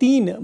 3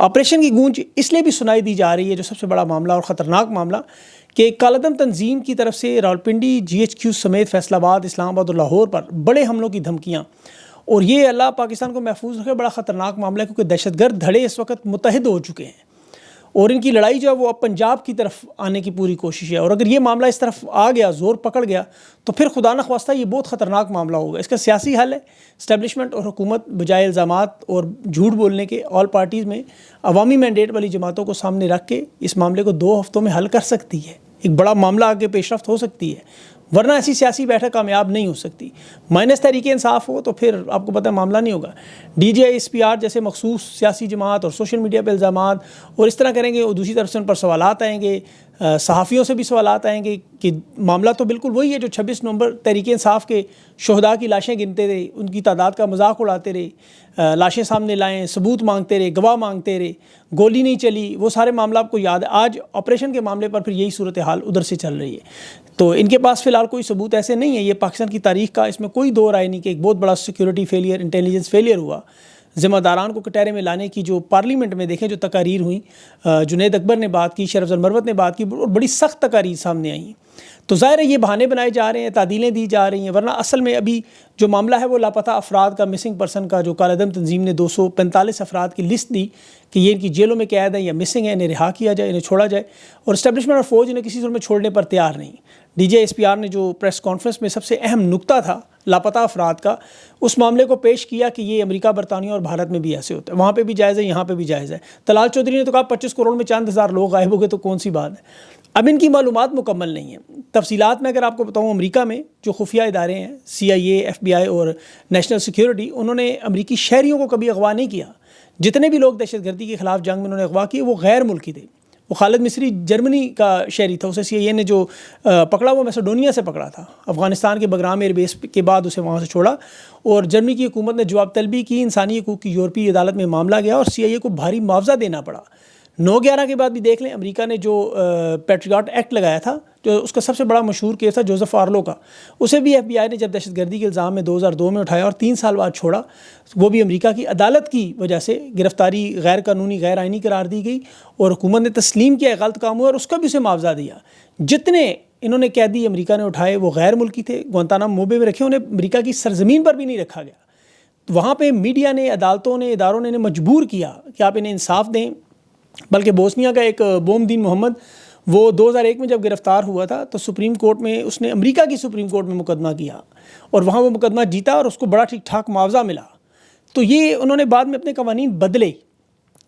operation کی گونج اس لیے بھی سنائی دی جا رہی ہے، جو سب سے بڑا معاملہ اور خطرناک معاملہ، کہ کالعدم تنظیم کی طرف سے راولپنڈی GHQ سمیت فیصل آباد، اسلام آباد اور لاہور پر بڑے حملوں کی دھمکیاں، اور یہ اللہ پاکستان کو محفوظ رکھے، بڑا خطرناک معاملہ ہے، کیونکہ دہشت گرد دھڑے اس وقت متحد ہو چکے ہیں اور ان کی لڑائی جو ہے وہ اب پنجاب کی طرف آنے کی پوری کوشش ہے، اور اگر یہ معاملہ اس طرف آ گیا، زور پکڑ گیا، تو پھر خدا نخواستہ یہ بہت خطرناک معاملہ ہوگا۔ اس کا سیاسی حل ہے، اسٹیبلشمنٹ اور حکومت بجائے الزامات اور جھوٹ بولنے کے، آل پارٹیز میں عوامی مینڈیٹ والی جماعتوں کو سامنے رکھ کے اس معاملے کو 2 ہفتوں میں حل کر سکتی ہے، ایک بڑا معاملہ آگے پیش رفت ہو سکتی ہے، ورنہ ایسی سیاسی بیٹھک کامیاب نہیں ہو سکتی۔ مائنس تحریک انصاف ہو تو پھر آپ کو پتہ ہے معاملہ نہیں ہوگا۔ DJSPR جیسے مخصوص سیاسی جماعت اور سوشل میڈیا پہ الزامات اور اس طرح کریں گے، اور دوسری طرف سے ان پر سوالات آئیں گے، صحافیوں سے بھی سوالات آئیں گے کہ معاملہ تو بالکل وہی ہے جو 26 نومبر تحریک انصاف کے شہداء کی لاشیں گنتے رہے، ان کی تعداد کا مذاق اڑاتے رہے، لاشیں سامنے لائیں، ثبوت مانگتے رہے، گواہ مانگتے رہے، گولی نہیں چلی، وہ سارے معاملہ آپ کو یاد ہے۔ آج آپریشن کے معاملے پر پھر یہی صورتحال ادھر سے چل رہی ہے، تو ان کے پاس فی الحال کوئی ثبوت ایسے نہیں ہے۔ یہ پاکستان کی تاریخ کا اس میں کوئی دو رائے نہیں کہ ایک بہت بڑا سیکیورٹی فیلئر، انٹیلیجنس فیلئر ہوا۔ ذمہ داران کو کٹہرے میں لانے کی جو پارلیمنٹ میں دیکھیں جو تقاریر ہوئیں، جنید اکبر نے بات کی، شیخ افضل مروت نے بات کی، اور بڑی سخت تقاریر سامنے آئیں، تو ظاہر ہے یہ بہانے بنائے جا رہے ہیں، تعدیلیں دی جا رہی ہیں، ورنہ اصل میں ابھی جو معاملہ ہے وہ لاپتہ افراد کا، مسنگ پرسن کا، جو کالعدم تنظیم نے 245 افراد کی لسٹ دی کہ یہ ان کی جیلوں میں قید ہیں یا مسنگ ہیں، انہیں رہا کیا جائے، انہیں چھوڑا جائے، اور اسٹیبلشمنٹ اور فوج انہیں کسی صورت میں چھوڑنے پر تیار نہیں۔ DJSPR نے جو پریس کانفرنس میں سب سے اہم نکتہ تھا لاپتہ افراد کا، اس معاملے کو پیش کیا کہ یہ امریکہ، برطانیہ اور بھارت میں بھی ایسے ہوتا ہے، وہاں پہ بھی جائز ہے، یہاں پہ بھی جائز ہے۔ طلال چودھری نے تو کہا 25 کروڑ میں چند ہزار لوگ غائب ہو گئے، تو کون سی بات ہے؟ اب ان کی معلومات مکمل نہیں ہیں۔ تفصیلات میں اگر آپ کو بتاؤں، امریکہ میں جو خفیہ ادارے ہیں، CIA، FBI اور نیشنل سیکیورٹی، انہوں نے امریکی شہریوں کو کبھی اغوا نہیں کیا۔ جتنے بھی لوگ دہشت گردی کے خلاف جنگ میں انہوں نے اغوا کیے وہ غیر ملکی تھے۔ وہ خالد مصری جرمنی کا شہری تھا، اسے CIA نے جو پکڑا وہ میسیڈونیا سے پکڑا تھا، افغانستان کے بگرام ایئر بیس کے بعد اسے وہاں سے چھوڑا، اور جرمنی کی حکومت نے جواب طلبی کی، انسانی حقوق کی یورپی عدالت میں معاملہ گیا اور CIA کو بھاری معاوضہ دینا پڑا۔ 9/11 کے بعد بھی دیکھ لیں، امریکہ نے جو پیٹریاٹ ایکٹ لگایا تھا، جو اس کا سب سے بڑا مشہور کیس تھا جوزف آرلو کا، اسے بھی FBI نے جب دہشت گردی کے الزام میں 2002 میں اٹھایا اور 3 سال بعد چھوڑا، وہ بھی امریکہ کی عدالت کی وجہ سے گرفتاری غیر قانونی، غیر آئینی قرار دی گئی، اور حکومت نے تسلیم کیا غلط کام ہوا اور اس کا بھی اسے معاوضہ دیا۔ جتنے انہوں نے قیدی امریکہ نے اٹھائے وہ غیر ملکی تھے، گوانتانامو بے میں رکھے، انہیں امریکہ کی سرزمین پر بھی نہیں رکھا گیا۔ وہاں پہ میڈیا نے، عدالتوں نے، اداروں نے انہیں مجبور کیا کہ آپ انہیں انصاف دیں۔ بلکہ بوسنیا کا ایک بوم دین محمد، وہ 2001 میں جب گرفتار ہوا تھا تو سپریم کورٹ میں اس نے امریکہ کی سپریم کورٹ میں مقدمہ کیا اور وہاں وہ مقدمہ جیتا اور اس کو بڑا ٹھیک ٹھاک معاوضہ ملا۔ تو یہ انہوں نے بعد میں اپنے قوانین بدلے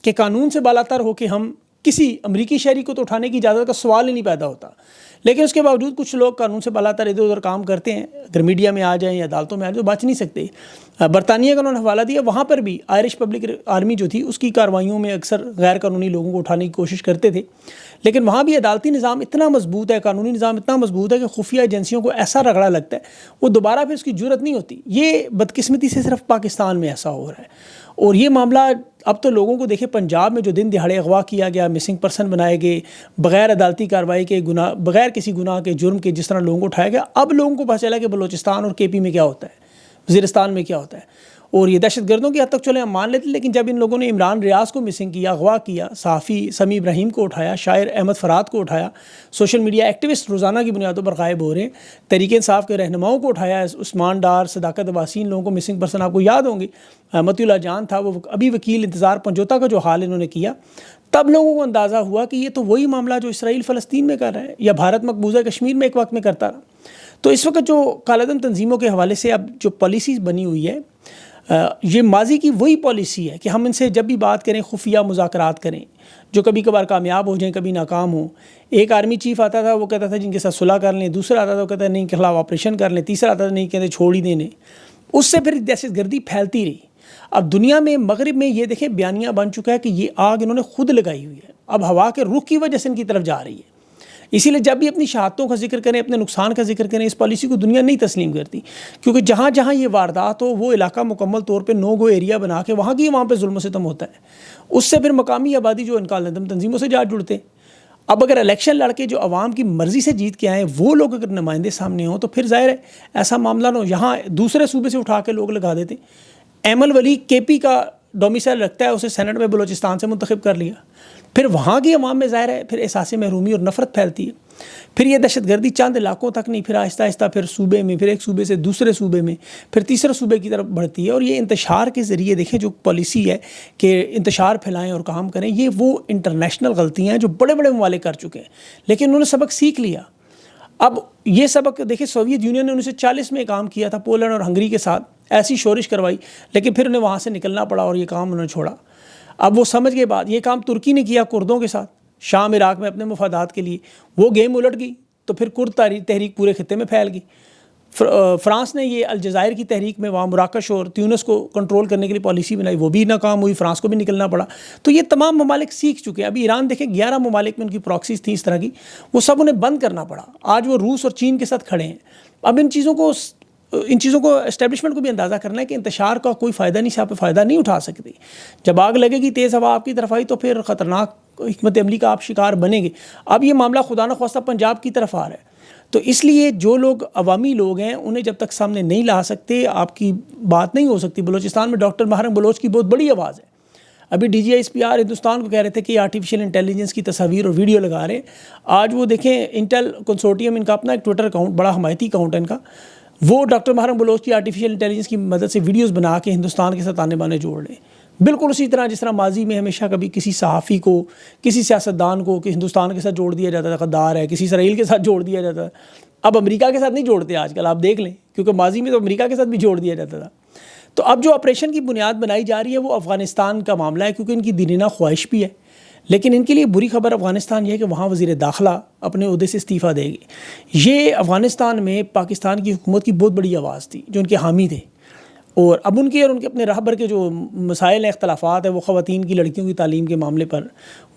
کہ قانون سے بالاتر ہو کے ہم کسی امریکی شہری کو تو اٹھانے کی اجازت کا سوال ہی نہیں پیدا ہوتا، لیکن اس کے باوجود کچھ لوگ قانون سے بالاتر ادھر ادھر کام کرتے ہیں، اگر میڈیا میں آ جائیں یا عدالتوں میں آ جائیں تو بچ نہیں سکتے۔ برطانیہ کا انہوں نے حوالہ دیا، وہاں پر بھی آئرش پبلک آرمی جو تھی اس کی کارروائیوں میں اکثر غیر قانونی لوگوں کو اٹھانے کی کوشش کرتے تھے، لیکن وہاں بھی عدالتی نظام اتنا مضبوط ہے، قانونی نظام اتنا مضبوط ہے کہ خفیہ ایجنسیوں کو ایسا رگڑا لگتا ہے وہ دوبارہ پھر اس کی جرت نہیں ہوتی۔ یہ بدقسمتی سے صرف پاکستان میں ایسا ہو رہا ہے، اور یہ معاملہ اب تو لوگوں کو دیکھیں، پنجاب میں جو دن دہاڑے اغوا کیا گیا، مسنگ پرسن بنائے گئے، بغیر عدالتی کارروائی کے، بغیر کسی گناہ کے، جرم کے، جس طرح لوگوں کو اٹھایا گیا، اب لوگوں کو پتہ چلا کہ بلوچستان اور KP میں کیا ہوتا ہے، وزیرستان میں کیا ہوتا ہے، اور یہ دہشت گردوں کی حد تک چلے ہم مان لیتے، لیکن جب ان لوگوں نے عمران ریاض کو مسنگ کیا، اغوا کیا، صحافی سمیع ابراہیم کو اٹھایا، شاعر احمد فراد کو اٹھایا، سوشل میڈیا ایکٹیوسٹ روزانہ کی بنیادوں پر غائب ہو رہے ہیں، تحریک انصاف کے رہنماؤں کو اٹھایا، عثمان ڈار، صداقت عباسی، ان لوگوں کو مسنگ پرسن آپ کو یاد ہوں گے، متی اللہ جان تھا، وہ ابھی وکیل انتظار پنجوتا کا جو حال انہوں نے کیا، تب لوگوں کو اندازہ ہوا کہ یہ تو وہی معاملہ جو اسرائیل فلسطین میں کر رہا ہے یا بھارت مقبوضہ کشمیر میں ایک وقت میں کرتا رہا۔ تو اس وقت جو کالعدم تنظیموں کے حوالے سے اب جو پالیسیز بنی ہوئی ہے، یہ ماضی کی وہی پالیسی ہے کہ ہم ان سے جب بھی بات کریں خفیہ مذاکرات کریں، جو کبھی کبھار کامیاب ہو جائیں، کبھی ناکام ہوں۔ ایک آرمی چیف آتا تھا، وہ کہتا تھا جن کے ساتھ صلح کر لیں، دوسرا آتا تھا وہ کہتا ہے نہیں کے خلاف آپریشن کر لیں، تیسرا آتا تھا نہیں کہتے چھوڑ ہی دینے۔ اس سے پھر دہشت گردی پھیلتی رہی۔ اب دنیا میں، مغرب میں یہ دیکھیں بیانیہ بن چکا ہے کہ یہ آگ انہوں نے خود لگائی ہوئی ہے، اب ہوا کے رخ کی وجہ سے ان کی طرف جا رہی ہے۔ اسی لیے جب بھی اپنی شہادتوں کا ذکر کریں، اپنے نقصان کا ذکر کریں، اس پالیسی کو دنیا نہیں تسلیم کرتی، کیونکہ جہاں جہاں یہ واردات ہو وہ علاقہ مکمل طور پہ نو گو ایریا بنا کے وہاں کی وہاں پہ ظلم و ستم ہوتا ہے، اس سے پھر مقامی آبادی جو ان کالعدم تنظیموں سے جا جڑتے ہیں۔ اب اگر الیکشن لڑ کے جو عوام کی مرضی سے جیت کے آئیں وہ لوگ اگر نمائندے سامنے ہوں تو پھر ظاہر ہے ایسا معاملہ نہ ہو، یہاں دوسرے صوبے سے اٹھا کے لوگ لگا دیتے۔ ایمل ولی KP کا ڈومیسائل رکھتا ہے اسے سینٹ میں بلوچستان سے منتخب کر لیا، پھر وہاں کی عوام میں ظاہر ہے پھر احساس محرومی اور نفرت پھیلتی ہے، پھر یہ دہشت گردی چند علاقوں تک نہیں، پھر آہستہ آہستہ پھر صوبے میں، پھر ایک صوبے سے دوسرے صوبے میں، پھر تیسرے صوبے کی طرف بڑھتی ہے، اور یہ انتشار کے ذریعے دیکھیں جو پالیسی ہے کہ انتشار پھیلائیں اور کام کریں، یہ وہ انٹرنیشنل غلطیاں ہیں جو بڑے بڑے ممالک کر چکے ہیں، لیکن انہوں نے سبق سیکھ لیا۔ اب یہ سبق دیکھیں سوویت یونین نے 1940 میں کام کیا تھا پولینڈ اور ہنگری کے ساتھ، ایسی شورش کروائی، لیکن پھر انہیں وہاں سے نکلنا پڑا اور یہ کام انہوں نے چھوڑا۔ اب وہ سمجھ کے بعد یہ کام ترکی نے کیا کردوں کے ساتھ شام عراق میں اپنے مفادات کے لیے، وہ گیم الٹ گئی تو پھر کرد تحریک پورے خطے میں پھیل گئی۔ فرانس نے یہ الجزائر کی تحریک میں وہاں مراکش اور تیونس کو کنٹرول کرنے کے لیے پالیسی بنائی، وہ بھی ناکام ہوئی، فرانس کو بھی نکلنا پڑا۔ تو یہ تمام ممالک سیکھ چکے ہیں۔ ابھی ایران دیکھیں 11 ممالک میں ان کی پراکسیز تھیں اس طرح کی، وہ سب انہیں بند کرنا پڑا، آج وہ روس اور چین کے ساتھ کھڑے ہیں۔ اب ان چیزوں کو اسٹیبلشمنٹ کو بھی اندازہ کرنا ہے کہ انتشار کا کوئی فائدہ نہیں، سے آپ فائدہ نہیں اٹھا سکتے۔ جب آگ لگے گی، تیز ہوا آپ کی طرف آئی تو پھر خطرناک حکمت عملی کا آپ شکار بنیں گے۔ اب یہ معاملہ خدا نخواستہ پنجاب کی طرف آ رہا ہے، تو اس لیے جو لوگ عوامی لوگ ہیں انہیں جب تک سامنے نہیں لا سکتے آپ کی بات نہیں ہو سکتی۔ بلوچستان میں ڈاکٹر محرم بلوچ کی بہت بڑی آواز ہے۔ ابھی D G I S P R Hindustan کو کہہ رہے تھے کہ آرٹیفیشیل انٹیلیجنس کی تصاویر اور ویڈیو لگا رہے ہیں۔ آج وہ دیکھیں انٹیل کنسورٹیم، ان کا اپنا ایک ٹویٹر اکاؤنٹ، بڑا حمایتی اکاؤنٹ ہے ان کا، وہ ڈاکٹر محرم بلوچ کی آرٹیفیشیل انٹیلیجنس کی مدد سے ویڈیوز بنا کے ہندوستان کے ساتھ آنے بانے جوڑ رہے ہیں، بالکل اسی طرح جس طرح ماضی میں ہمیشہ کبھی کسی صحافی کو، کسی سیاستدان کو کہ ہندوستان کے ساتھ جوڑ دیا جاتا تھا، غدار ہے، کسی اسرائیل کے ساتھ جوڑ دیا جاتا ہے۔ اب امریکہ کے ساتھ نہیں جوڑتے آج کل، آپ دیکھ لیں، کیونکہ ماضی میں تو امریکہ کے ساتھ بھی جوڑ دیا جاتا تھا۔ تو اب جو آپریشن کی بنیاد بنائی جا رہی ہے وہ افغانستان کا معاملہ ہے، کیونکہ ان کی دینہ خواہش بھی ہے، لیکن ان کے لیے بری خبر افغانستان یہ ہے کہ وہاں وزیر داخلہ اپنے عہدے سے استعفیٰ دے گی۔ یہ افغانستان میں پاکستان کی حکومت کی بہت بڑی آواز تھی، جو ان کے حامی تھے، اور اب ان کے اور ان کے اپنے رہبر کے جو مسائل اختلافات ہیں وہ خواتین کی، لڑکیوں کی تعلیم کے معاملے پر،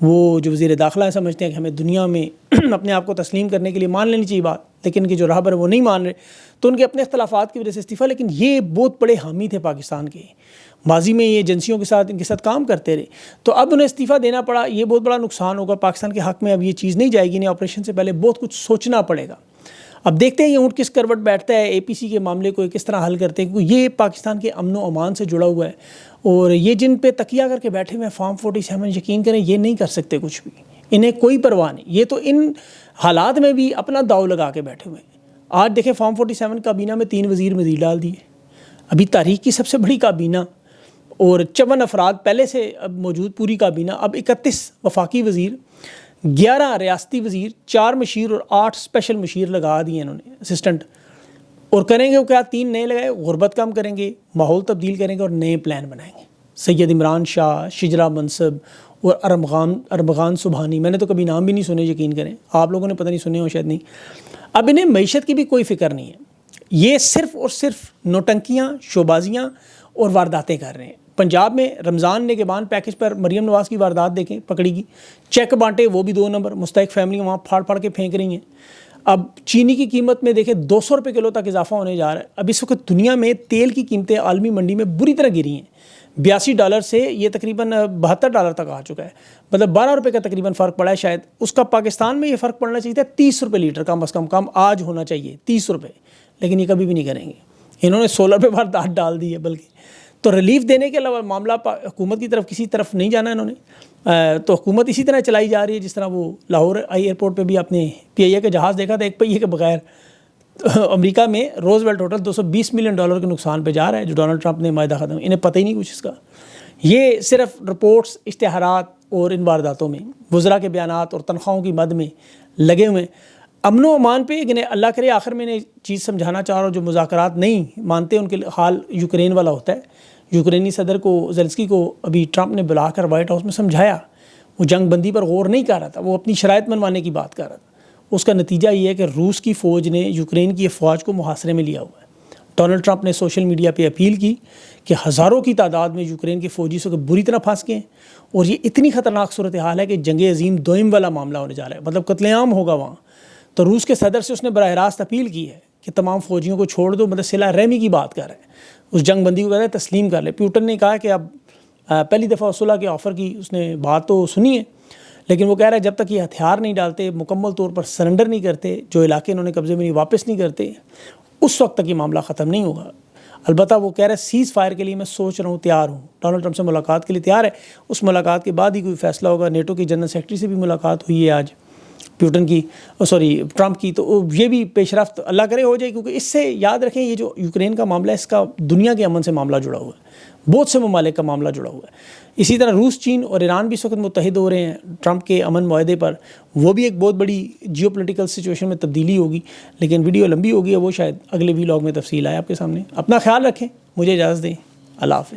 وہ جو وزیر داخلہ ہے سمجھتے ہیں کہ ہمیں دنیا میں اپنے آپ کو تسلیم کرنے کے لیے مان لینی چاہیے بات، لیکن ان کے جو رہبر وہ نہیں مان رہے، تو ان کے اپنے اختلافات کی وجہ سے استعفیٰ۔ لیکن یہ بہت بڑے حامی تھے پاکستان کے، ماضی میں یہ ایجنسیوں کے ساتھ ان کے ساتھ کام کرتے رہے، تو اب انہیں استعفیٰ دینا پڑا، یہ بہت بڑا نقصان ہوگا پاکستان کے حق میں۔ اب یہ چیز نہیں جائے گی، انہیں آپریشن سے پہلے بہت کچھ سوچنا پڑے گا۔ اب دیکھتے ہیں یہ اونٹ کس کروٹ بیٹھتا ہے، اے پی سی کے معاملے کو کس طرح حل کرتے ہیں، کیونکہ یہ پاکستان کے امن و امان سے جڑا ہوا ہے، اور یہ جن پہ تکیہ کر کے بیٹھے ہوئے ہیں فارم 47، یقین کریں یہ نہیں کر سکتے کچھ بھی، انہیں کوئی پرواہ نہیں، یہ تو ان حالات میں بھی اپنا داؤ لگا کے بیٹھے ہوئے ہیں۔ آج دیکھیں فارم 47 کابینہ میں 3 وزیر مزید ڈال دیے، ابھی تاریخ کی سب سے بڑی کابینہ، اور 54 افراد پہلے سے اب موجود پوری کابینہ، اب 31 وفاقی وزیر، 11 ریاستی وزیر، 4 مشیر اور 8 اسپیشل مشیر لگا دیے انہوں نے اسسٹنٹ، اور کریں گے وہ کیا، 3 نئے لگائے، غربت کم کریں گے، ماحول تبدیل کریں گے اور نئے پلان بنائیں گے۔ سید عمران شاہ، شجرا منصب اور ارمغان سبحانی، میں نے تو کبھی نام بھی نہیں سنے، یقین کریں آپ لوگوں نے پتہ نہیں سنے ہو شاید نہیں۔ اب انہیں معیشت کی بھی کوئی فکر نہیں ہے، یہ صرف اور صرف نوٹنکیاں، شوبازیاں اور وارداتیں کر رہے ہیں۔ پنجاب میں رمضان نگہبان پیکج پر مریم نواز کی واردات دیکھیں، پکڑی گی، چیک بانٹے وہ بھی 2 نمبر، مستحق فیملیاں وہاں پھاڑ پھاڑ کے پھینک رہی ہیں۔ اب چینی کی قیمت میں دیکھیں 200 روپے کلو تک اضافہ ہونے جا رہا ہے۔ اب اس وقت دنیا میں تیل کی قیمتیں عالمی منڈی میں بری طرح گری ہیں، $82 سے یہ تقریباً $72 تک آ چکا ہے، مطلب 12 روپے کا تقریباً فرق پڑا ہے شاید۔ اس کا پاکستان میں یہ فرق پڑنا چاہیے تھا 30 روپے لیٹر، کم از کم آج ہونا چاہیے 30 روپے، لیکن یہ کبھی بھی نہیں کریں گے، انہوں نے 16 روپے واردات ڈال دی ہے بلکہ۔ تو ریلیف دینے کے علاوہ معاملہ حکومت کی طرف کسی طرف نہیں جانا انہوں نے، تو حکومت اسی طرح چلائی جا رہی ہے جس طرح وہ لاہور ایئرپورٹ پہ بھی آپ نے پی آئی اے کا جہاز دیکھا تھا ایک پہیے کے بغیر۔ امریکہ میں روزویلٹ ہوٹل $220 ملین کے نقصان پہ جا رہا ہے جو ڈونلڈ ٹرمپ نے معاہدہ ختم، انہیں پتہ ہی نہیں کچھ اس کا۔ یہ صرف رپورٹس، اشتہارات اور ان وارداتوں میں وزراء کے بیانات اور تنخواہوں کی مد میں لگے ہوئے ہیں۔ امن و امان پہ اللہ کرے آخر میں نے چیز سمجھانا چاہ رہا ہوں، جو مذاکرات نہیں مانتے ان کے حال یوکرین والا ہوتا ہے۔ یوکرینی صدر کو، زیلنسکی کو ابھی ٹرمپ نے بلا کر وائٹ ہاؤس میں سمجھایا، وہ جنگ بندی پر غور نہیں کر رہا تھا، وہ اپنی شرائط منوانے کی بات کر رہا تھا۔ اس کا نتیجہ یہ ہے کہ روس کی فوج نے یوکرین کی افواج کو محاصرے میں لیا ہوا ہے۔ ڈونلڈ ٹرمپ نے سوشل میڈیا پہ اپیل کی کہ ہزاروں کی تعداد میں یوکرین کے فوجی سے بری طرح پھنس گئے ہیں، اور یہ اتنی خطرناک صورتحال ہے کہ جنگ عظیم دوئم والا معاملہ ہونے جا رہا ہے، مطلب قتل عام ہوگا وہاں۔ تو روس کے صدر سے اس نے براہ راست اپیل کی ہے کہ تمام فوجیوں کو چھوڑ دو، مطلب صلح رحمی کی بات کر رہے ہیں، اس جنگ بندی کو کہتا ہے تسلیم کر لے۔ پیوٹن نے کہا کہ اب پہلی دفعہ صلح کے آفر کی اس نے بات تو سنی ہے، لیکن وہ کہہ رہا ہے جب تک یہ ہتھیار نہیں ڈالتے، مکمل طور پر سرنڈر نہیں کرتے، جو علاقے انہوں نے قبضے میں نہیں واپس نہیں کرتے، اس وقت تک یہ معاملہ ختم نہیں ہوگا۔ البتہ وہ کہہ رہا ہے سیز فائر کے لیے میں سوچ رہا ہوں، تیار ہوں، ڈونلڈ ٹرمپ سے ملاقات کے لیے تیار ہے. اس ملاقات کے بعد ہی کوئی فیصلہ ہوگا. نیٹو کے جنرل سیکرٹری سے بھی ملاقات ہوئی ہے آج ٹرمپ کی، تو یہ بھی پیش رفت اللہ کرے ہو جائے، کیونکہ اس سے یاد رکھیں یہ جو یوکرین کا معاملہ ہے اس کا دنیا کے امن سے معاملہ جڑا ہوا ہے، بہت سے ممالک کا معاملہ جڑا ہوا ہے. اسی طرح روس، چین اور ایران بھی اس وقت متحد ہو رہے ہیں ٹرمپ کے امن معاہدے پر. وہ بھی ایک بہت بڑی جیو پولیٹیکل سچویشن میں تبدیلی ہوگی. لیکن ویڈیو لمبی ہوگی، وہ شاید اگلے ویلاگ میں تفصیل آئے آپ کے سامنے. اپنا خیال رکھیں، مجھے اجازت دیں، اللہ حافظ.